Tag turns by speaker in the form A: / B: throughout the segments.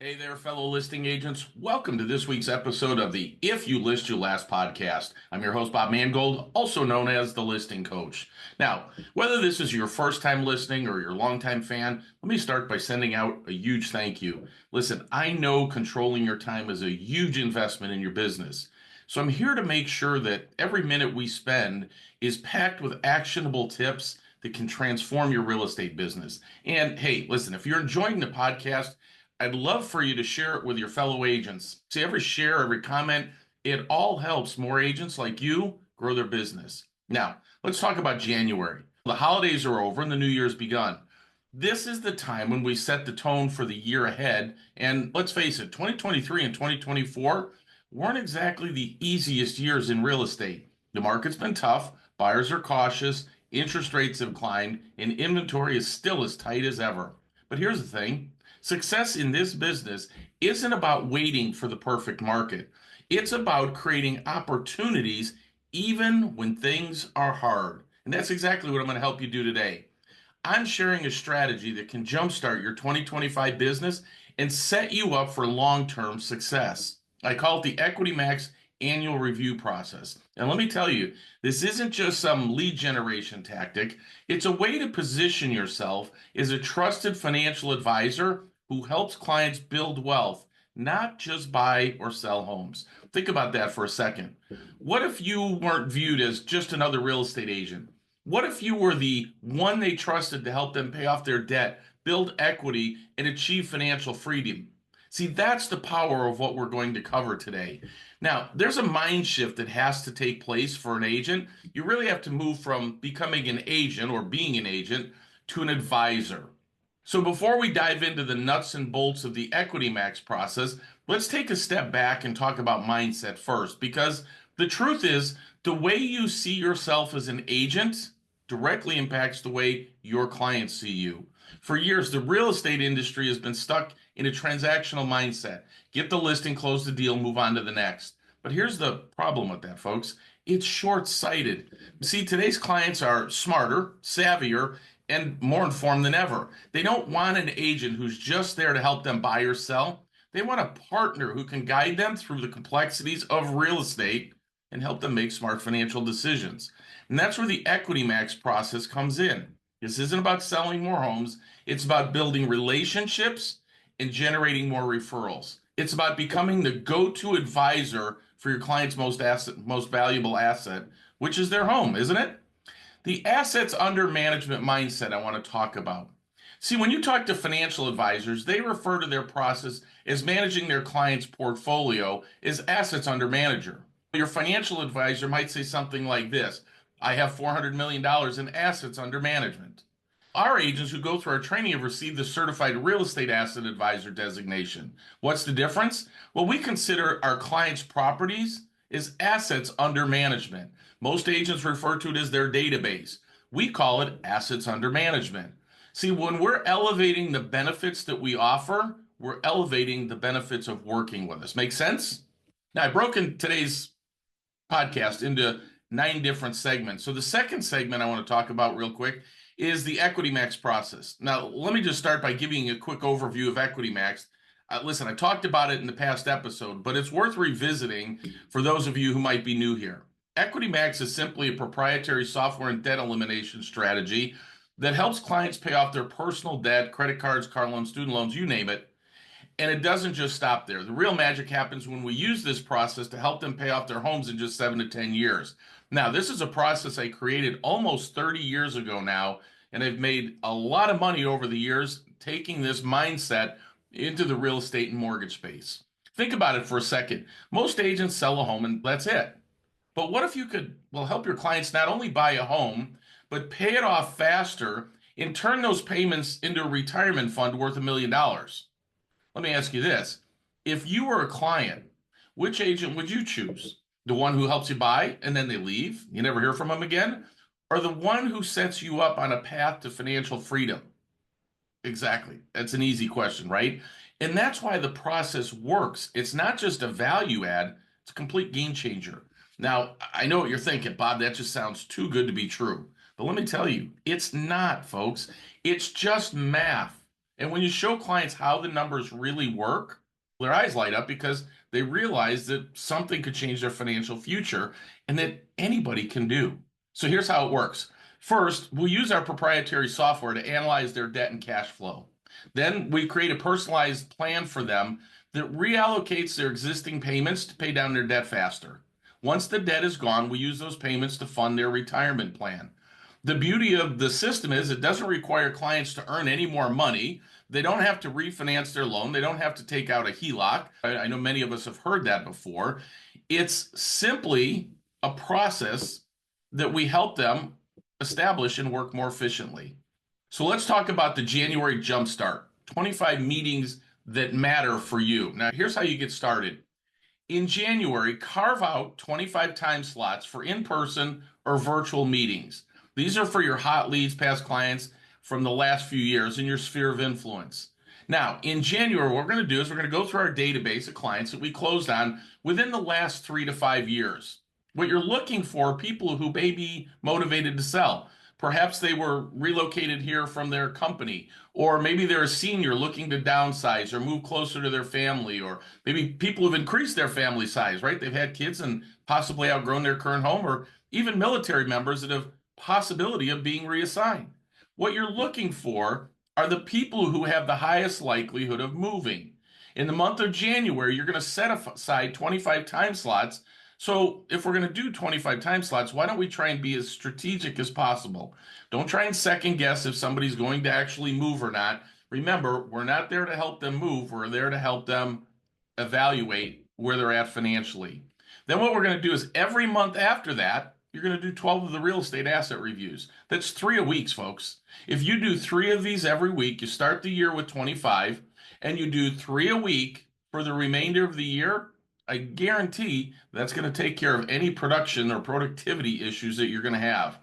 A: Hey there, fellow listing agents. Welcome to this week's episode of the If You List Your Last podcast. I'm your host, Bob Mangold, also known as the Listing Coach. Now, whether this is your first time listening or your longtime fan, let me start by sending out a huge thank you. Listen, I know controlling your time is a huge investment in your business. So I'm here to make sure that every minute we spend is packed with actionable tips that can transform your real estate business. And hey, listen, if you're enjoying the podcast, I'd love for you to share it with your fellow agents. See, every share, every comment, it all helps more agents like you grow their business. Now, let's talk about January. The holidays are over and the new year's begun. This is the time when we set the tone for the year ahead. And let's face it, 2023 and 2024 weren't exactly the easiest years in real estate. The market's been tough, buyers are cautious, interest rates have climbed, and inventory is still as tight as ever. But here's the thing. Success in this business isn't about waiting for the perfect market. It's about creating opportunities even when things are hard. And that's exactly what I'm going to help you do today. I'm sharing a strategy that can jumpstart your 2025 business and set you up for long-term success. I call it the EquityMax annual review process. And let me tell you, this isn't just some lead generation tactic. It's a way to position yourself as a trusted financial advisor who helps clients build wealth, not just buy or sell homes. Think about that for a second. What if you weren't viewed as just another real estate agent? What if you were the one they trusted to help them pay off their debt, build equity, and achieve financial freedom? See, that's the power of what we're going to cover today. Now, there's a mind shift that has to take place for an agent. You really have to move from becoming an agent or being an agent to an advisor. So before we dive into the nuts and bolts of the EquityMax process, let's take a step back and talk about mindset first, because the truth is the way you see yourself as an agent directly impacts the way your clients see you. For years, the real estate industry has been stuck in a transactional mindset. Get the listing, close the deal, move on to the next. But here's the problem with that, folks. It's short-sighted. See, today's clients are smarter, savvier, and more informed than ever. They don't want an agent who's just there to help them buy or sell. They want a partner who can guide them through the complexities of real estate and help them make smart financial decisions. And that's where the EquityMax process comes in. This isn't about selling more homes, it's about building relationships and generating more referrals. It's about becoming the go-to advisor for your client's most valuable asset, which is their home, isn't it? The assets under management mindset I want to talk about. See, when you talk to financial advisors, they refer to their process as managing their client's portfolio as assets under manager. Your financial advisor might say something like this: I have $400 million in assets under management. Our agents who go through our training have received the Certified Real Estate Asset Advisor designation. What's the difference? Well, we consider our clients' properties as assets under management. Most agents refer to it as their database. We call it assets under management. See, when we're elevating the benefits that we offer, we're elevating the benefits of working with us. Make sense? Now, I've broken today's podcast into 9 different segments. So the second segment I want to talk about real quick is the EquityMax process. Now, let me just start by giving you a quick overview of EquityMax. Listen, I talked about it in the past episode, but it's worth revisiting for those of you who might be new here. EquityMax is simply a proprietary software and debt elimination strategy that helps clients pay off their personal debt, credit cards, car loans, student loans, you name it. And it doesn't just stop there. The real magic happens when we use this process to help them pay off their homes in just 7 to 10 years. Now, this is a process I created almost 30 years ago now, and I've made a lot of money over the years taking this mindset into the real estate and mortgage space. Think about it for a second. Most agents sell a home and that's it. But what if you could, well, help your clients not only buy a home, but pay it off faster and turn those payments into a retirement fund worth $1 million? Let me ask you this. If you were a client, which agent would you choose? The one who helps you buy and then they leave, you never hear from them again? Or the one who sets you up on a path to financial freedom? Exactly. That's an easy question, right? And that's why the process works. It's not just a value add, it's a complete game changer. Now, I know what you're thinking, Bob, that just sounds too good to be true. But let me tell you, it's not, folks. It's just math. And when you show clients how the numbers really work, their eyes light up because they realize that something could change their financial future and that anybody can do. So here's how it works. First, we'll use our proprietary software to analyze their debt and cash flow. Then we create a personalized plan for them that reallocates their existing payments to pay down their debt faster. Once the debt is gone, we use those payments to fund their retirement plan. The beauty of the system is it doesn't require clients to earn any more money. They don't have to refinance their loan. They don't have to take out a HELOC. I know many of us have heard that before. It's simply a process that we help them establish and work more efficiently. So let's talk about the January Jumpstart, 25 meetings that matter for you. Now, here's how you get started. In January, carve out 25 time slots for in-person or virtual meetings. These are for your hot leads, past clients from the last few years in your sphere of influence. Now, in January, what we're going to do is we're going to go through our database of clients that we closed on within the last 3 to 5 years. What you're looking for are people who may be motivated to sell. Perhaps they were relocated here from their company, or maybe they're a senior looking to downsize or move closer to their family, or maybe people have increased their family size, right? They've had kids and possibly outgrown their current home, or even military members that have possibility of being reassigned. What you're looking for are the people who have the highest likelihood of moving. In the month of January, you're going to set aside 25 time slots. So if we're going to do 25 time slots, why don't we try and be as strategic as possible? Don't try and second guess if somebody's going to actually move or not. Remember, we're not there to help them move. We're there to help them evaluate where they're at financially. Then what we're going to do is every month after that, you're going to do 12 of the real estate asset reviews. That's 3 a week, folks. If you do 3 of these every week, you start the year with 25, and you do 3 a week for the remainder of the year, I guarantee that's going to take care of any production or productivity issues that you're going to have.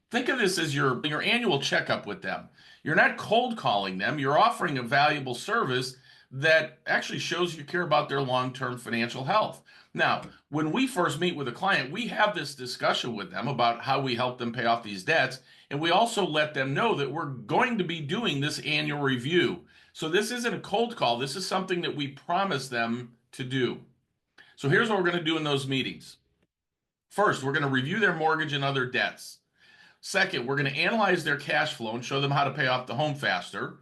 A: Think of this as your annual checkup with them. You're not cold calling them. You're offering a valuable service that actually shows you care about their long-term financial health. Now, when we first meet with a client, we have this discussion with them about how we help them pay off these debts, and we also let them know that we're going to be doing this annual review. So this isn't a cold call. This is something that we promise them to do. So here's what we're going to do in those meetings. First, we're going to review their mortgage and other debts. Second, we're going to analyze their cash flow and show them how to pay off the home faster.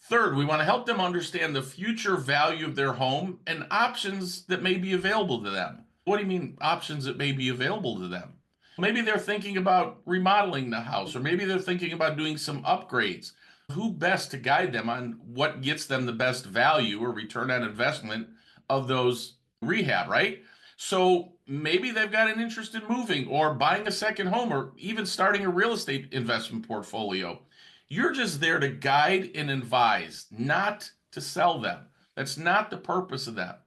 A: Third, we want to help them understand the future value of their home and options that may be available to them. What do you mean options that may be available to them? Maybe they're thinking about remodeling the house, or maybe they're thinking about doing some upgrades. Who best to guide them on what gets them the best value or return on investment of those rehab, right? So maybe they've got an interest in moving or buying a second home or even starting a real estate investment portfolio. You're just there to guide and advise, not to sell them. That's not the purpose of that.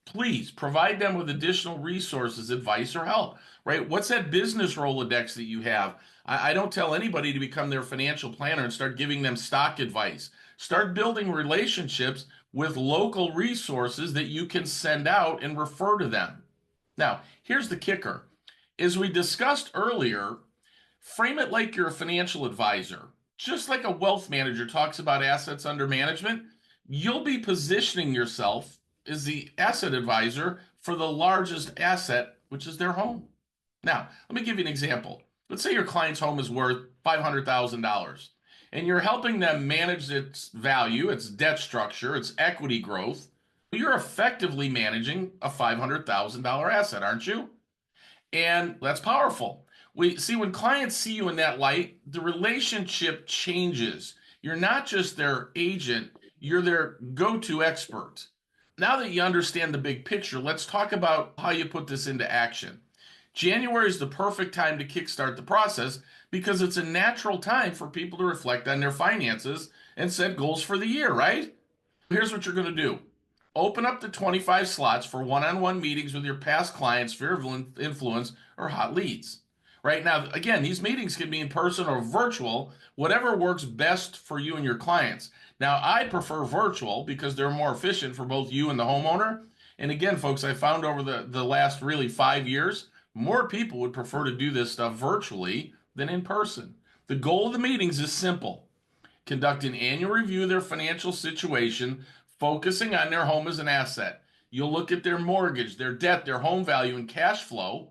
A: Please provide them with additional resources, advice, or help, right? What's that business Rolodex that you have? I don't tell anybody to become their financial planner and start giving them stock advice. Start building relationships with local resources that you can send out and refer to them. Now, here's the kicker. As we discussed earlier, frame it like you're a financial advisor. Just like a wealth manager talks about assets under management, you'll be positioning yourself as the asset advisor for the largest asset, which is their home. Now, let me give you an example. Let's say your client's home is worth $500,000, and you're helping them manage its value, its debt structure, its equity growth. You're effectively managing a $500,000 asset, aren't you? And that's powerful. When clients see you in that light, the relationship changes. You're not just their agent, you're their go-to expert. Now that you understand the big picture, let's talk about how you put this into action. January is the perfect time to kickstart the process because it's a natural time for people to reflect on their finances and set goals for the year, right? Here's what you're going to do. Open up the 25 slots for one-on-one meetings with your past clients, sphere of influence, or hot leads. Right now, again, these meetings can be in person or virtual, whatever works best for you and your clients. Now, I prefer virtual because they're more efficient for both you and the homeowner. And again, folks, I found over the last really 5 years, more people would prefer to do this stuff virtually than in person. The goal of the meetings is simple. Conduct an annual review of their financial situation, focusing on their home as an asset. You'll look at their mortgage, their debt, their home value, and cash flow.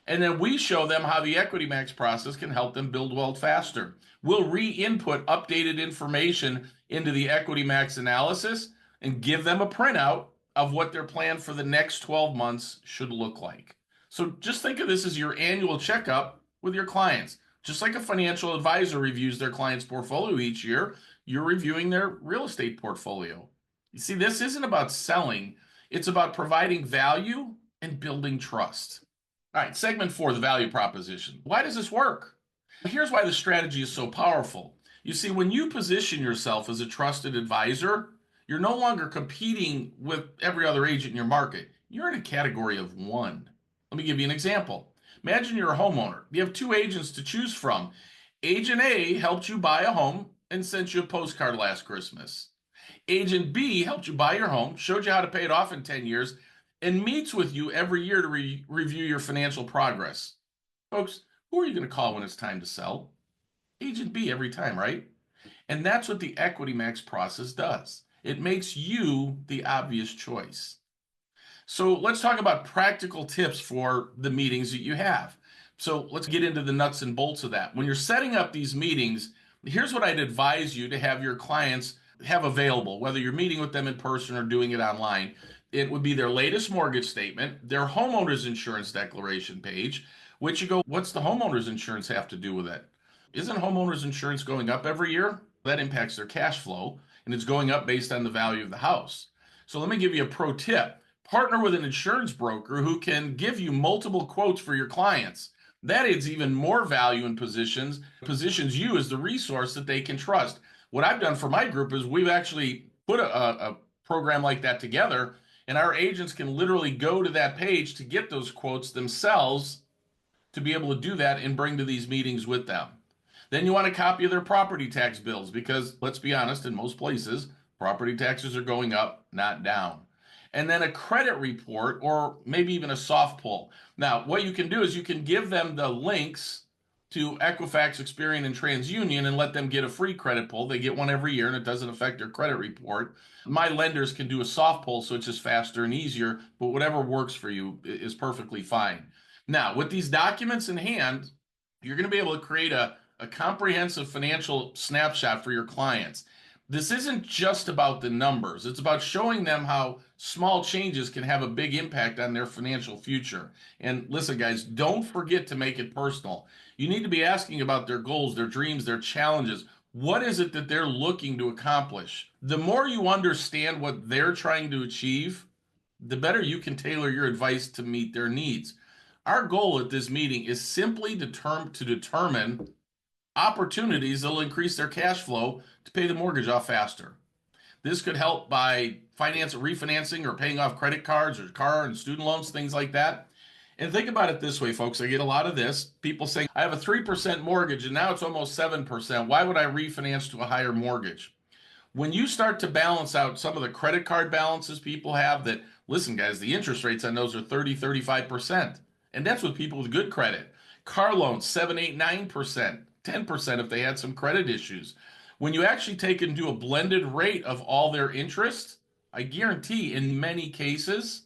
A: And then we show them how the EquityMax process can help them build wealth faster. We'll re-input updated information into the EquityMax analysis and give them a printout of what their plan for the next 12 months should look like. So just think of this as your annual checkup with your clients. Just like a financial advisor reviews their client's portfolio each year, you're reviewing their real estate portfolio. You see, this isn't about selling, it's about providing value and building trust. All right, segment 4, the value proposition. Why does this work? Here's why the strategy is so powerful. You see, when you position yourself as a trusted advisor, you're no longer competing with every other agent in your market. You're in a category of one. Let me give you an example. Imagine you're a homeowner. You have 2 agents to choose from. Agent A helped you buy a home and sent you a postcard last Christmas. Agent B helped you buy your home, showed you how to pay it off in 10 years, and meets with you every year to review your financial progress. Folks, who are you going to call when it's time to sell? Agent B every time, right? And that's what the EquityMax process does. It makes you the obvious choice. So let's talk about practical tips for the meetings that you have. So let's get into the nuts and bolts of that. When you're setting up these meetings, here's what I'd advise you to have your clients have available, whether you're meeting with them in person or doing it online. It would be their latest mortgage statement, their homeowners insurance declaration page, which you go, what's the homeowners insurance have to do with it? Isn't homeowners insurance going up every year? That impacts their cash flow, and it's going up based on the value of the house. So let me give you a pro tip. Partner with an insurance broker who can give you multiple quotes for your clients. That adds even more value and positions you as the resource that they can trust. What I've done for my group is we've actually put a program like that together, and our agents can literally go to that page to get those quotes themselves to be able to do that and bring to these meetings with them. Then you want a copy of their property tax bills because, let's be honest, in most places, property taxes are going up, not down. And then a credit report or maybe even a soft pull. Now, what you can do is you can give them the links to Equifax, Experian, and TransUnion and let them get a free credit pull. They get one every year and it doesn't affect their credit report. My lenders can do a soft pull, so it's just faster and easier, but whatever works for you is perfectly fine. Now, with these documents in hand, you're going to be able to create a comprehensive financial snapshot for your clients. This isn't just about the numbers. It's about showing them how small changes can have a big impact on their financial future. And listen, guys, don't forget to make it personal. You need to be asking about their goals, their dreams, their challenges. What is it that they're looking to accomplish? The more you understand what they're trying to achieve, the better you can tailor your advice to meet their needs. Our goal at this meeting is simply to determine opportunities that will increase their cash flow to pay the mortgage off faster. This could help by refinancing or paying off credit cards or car and student loans, things like that. And think about it this way, folks. I get a lot of this. People saying, I have a 3% mortgage and now it's almost 7%. Why would I refinance to a higher mortgage? When you start to balance out some of the credit card balances people have that, listen, guys, the interest rates on those are 30, 35%. And that's with people with good credit. Car loans, 7, 8, 9%. 10% if they had some credit issues. When you actually take and do a blended rate of all their interest, I guarantee in many cases,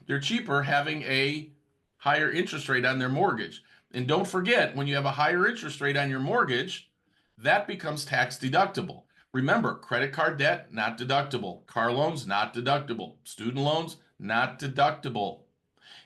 A: they're cheaper having a higher interest rate on their mortgage. And don't forget, when you have a higher interest rate on your mortgage, that becomes tax deductible. Remember, credit card debt, not deductible. Car loans, not deductible. Student loans, not deductible.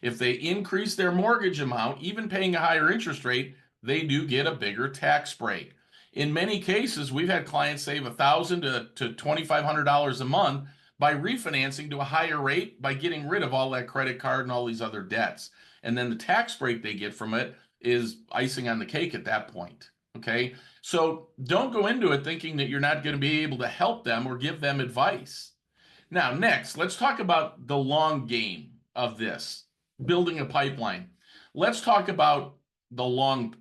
A: If they increase their mortgage amount, even paying a higher interest rate, they do get a bigger tax break. In many cases, we've had clients save $1,000 to $2,500 a month by refinancing to a higher rate by getting rid of all that credit card and all these other debts. And then the tax break they get from it is icing on the cake at that point. Okay, so don't go into it thinking that you're not going to be able to help them or give them advice. Now, next, let's talk about the long game of this, building a pipeline. Let's talk about the long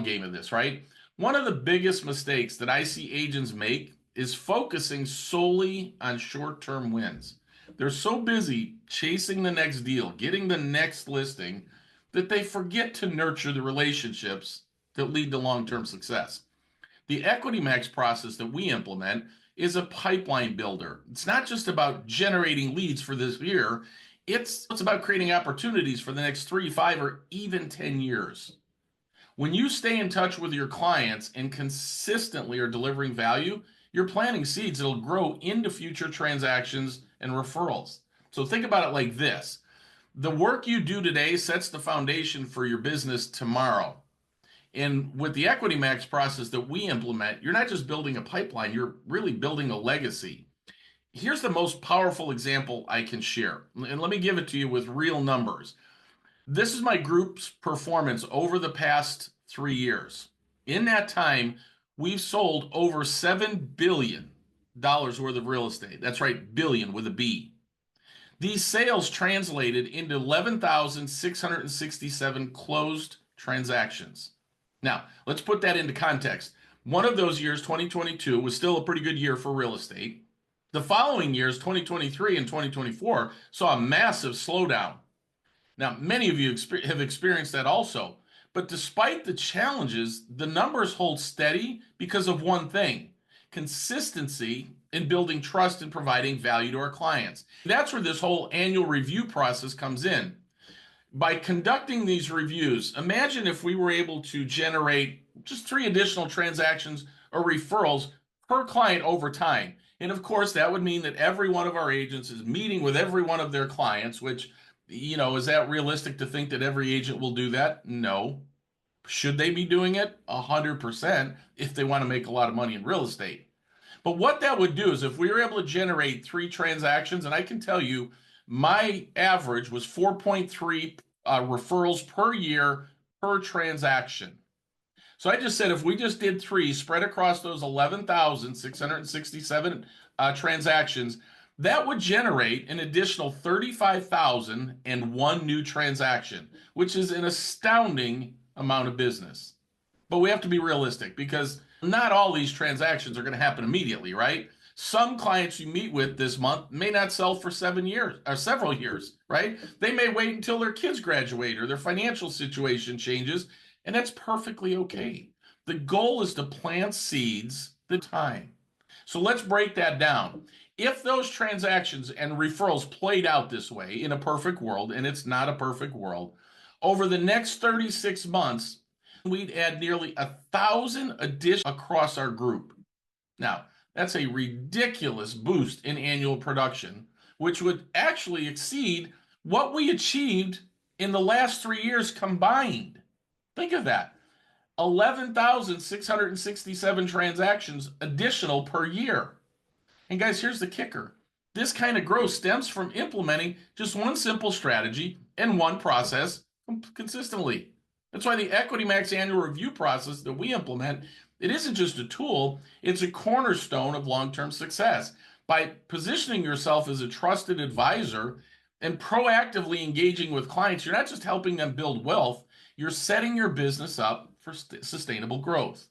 A: game of this, right? One of the biggest mistakes that I see agents make is focusing solely on short-term wins. They're so busy chasing the next deal, getting the next listing, that they forget to nurture the relationships that lead to long-term success. The EquityMax process that we implement is a pipeline builder. It's not just about generating leads for this year, it's about creating opportunities for the next 3, 5, or even 10 years. When you stay in touch with your clients and consistently are delivering value, you're planting seeds that'll grow into future transactions and referrals. So think about it like this. The work you do today sets the foundation for your business tomorrow. And with the EquityMax process that we implement, you're not just building a pipeline, you're really building a legacy. Here's the most powerful example I can share. And let me give it to you with real numbers. This is my group's performance over the past 3 years. In that time, we've sold over $7 billion worth of real estate. That's right, billion with a B. These sales translated into 11,667 closed transactions. Now, let's put that into context. One of those years, 2022, was still a pretty good year for real estate. The following years, 2023 and 2024, saw a massive slowdown. Now, many of you have experienced that also. But despite the challenges, the numbers hold steady because of one thing: consistency in building trust and providing value to our clients. That's where this whole annual review process comes in. By conducting these reviews, imagine if we were able to generate just 3 additional transactions or referrals per client over time. And of course, that would mean that every one of our agents is meeting with every one of their clients, which, is that realistic to think that every agent will do that? No. Should they be doing it? 100% if they want to make a lot of money in real estate. But what that would do is if we were able to generate 3 transactions, and I can tell you my average was 4.3 referrals per year per transaction. So I just said if we just did 3 spread across those 11,667 transactions, that would generate an additional 35,001 new transaction, which is an astounding amount of business. But we have to be realistic because not all these transactions are going to happen immediately, right? Some clients you meet with this month may not sell for 7 years or several years, right? They may wait until their kids graduate or their financial situation changes, and that's perfectly okay. The goal is to plant seeds the time. So let's break that down. If those transactions and referrals played out this way in a perfect world, and it's not a perfect world, over the next 36 months, we'd add nearly 1,000 additions across our group. Now, that's a ridiculous boost in annual production, which would actually exceed what we achieved in the last 3 years combined. Think of that. 11,667 transactions additional per year. And guys, here's the kicker. This kind of growth stems from implementing just one simple strategy and one process consistently. That's why the EquityMax annual review process that we implement, it isn't just a tool, it's a cornerstone of long-term success. By positioning yourself as a trusted advisor and proactively engaging with clients, you're not just helping them build wealth, you're setting your business up for sustainable growth.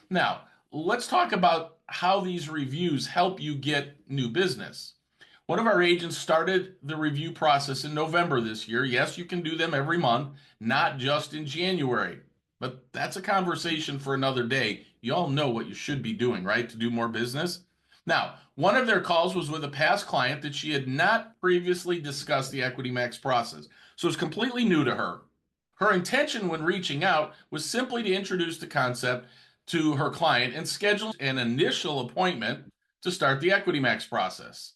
A: Now, let's talk about how these reviews help you get new business. One of our agents started the review process in November this year. Yes, you can do them every month, not just in January. But that's a conversation for another day. You all know what you should be doing, right, to do more business? Now, one of their calls was with a past client that she had not previously discussed the EquityMax process. So it's completely new to her. Her intention when reaching out was simply to introduce the concept to her client and schedule an initial appointment to start the EquityMax process.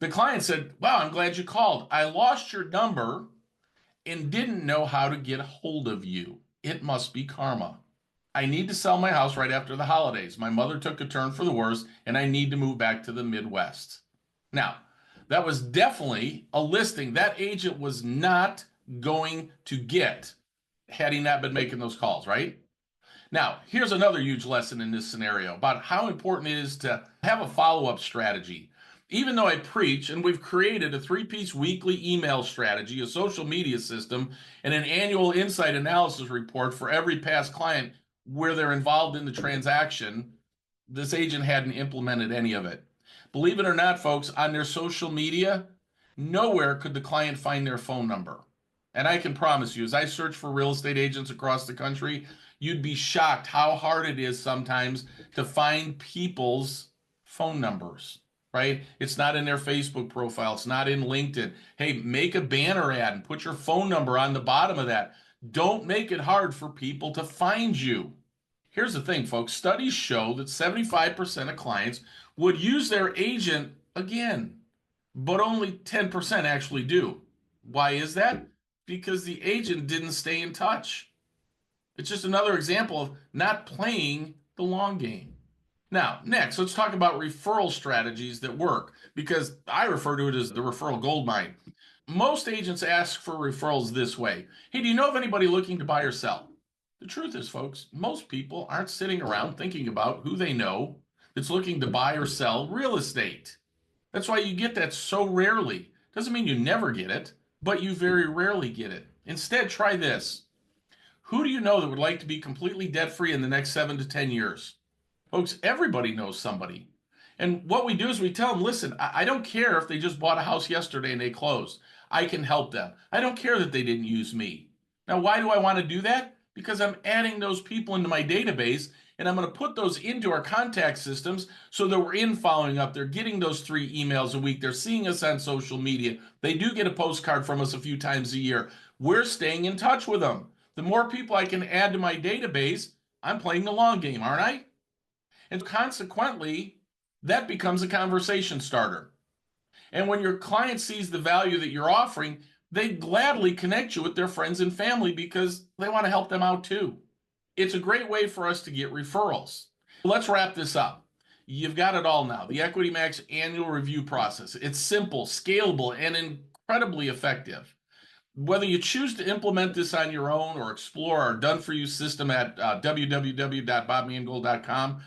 A: The client said, "Wow, I'm glad you called. I lost your number and didn't know how to get a hold of you. It must be karma. I need to sell my house right after the holidays. My mother took a turn for the worse, and I need to move back to the Midwest." Now, that was definitely a listing that agent was not going to get had he not been making those calls, right? Now, here's another huge lesson in this scenario about how important it is to have a follow-up strategy. Even though I preach, and we've created a 3-piece weekly email strategy, a social media system, and an annual insight analysis report for every past client where they're involved in the transaction, this agent hadn't implemented any of it. Believe it or not, folks, on their social media, nowhere could the client find their phone number. And I can promise you, as I search for real estate agents across the country, you'd be shocked how hard it is sometimes to find people's phone numbers, right? It's not in their Facebook profile, it's not in LinkedIn. Hey, make a banner ad and put your phone number on the bottom of that. Don't make it hard for people to find you. Here's the thing, folks, studies show that 75% of clients would use their agent again, but only 10% actually do. Why is that? Because the agent didn't stay in touch. It's just another example of not playing the long game. Now, next, let's talk about referral strategies that work because I refer to it as the referral gold mine. Most agents ask for referrals this way. Hey, do you know of anybody looking to buy or sell? The truth is, folks, most people aren't sitting around thinking about who they know that's looking to buy or sell real estate. That's why you get that so rarely. Doesn't mean you never get it, but you very rarely get it. Instead, try this. Who do you know that would like to be completely debt free in the next 7 to 10 years? Folks, everybody knows somebody. And what we do is we tell them, listen, I don't care if they just bought a house yesterday and they closed. I can help them. I don't care that they didn't use me. Now, why do I want to do that? Because I'm adding those people into my database and I'm going to put those into our contact systems so that we're in following up. They're getting those 3 emails a week. They're seeing us on social media. They do get a postcard from us a few times a year. We're staying in touch with them. The more people I can add to my database, I'm playing the long game, aren't I? And consequently, that becomes a conversation starter. And when your client sees the value that you're offering, they gladly connect you with their friends and family because they want to help them out too. It's a great way for us to get referrals. Let's wrap this up. You've got it all now. The EquityMax annual review process. It's simple, scalable, and incredibly effective. Whether you choose to implement this on your own or explore our done-for-you system at www.bobmangold.com,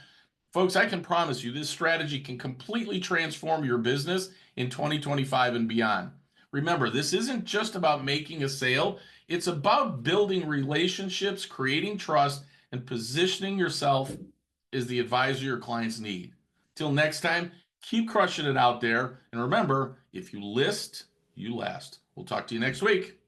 A: folks, I can promise you this strategy can completely transform your business in 2025 and beyond. Remember, this isn't just about making a sale, it's about building relationships, creating trust, and positioning yourself as the advisor your clients need. Till next time, keep crushing it out there. And remember, if you list, you last. We'll talk to you next week.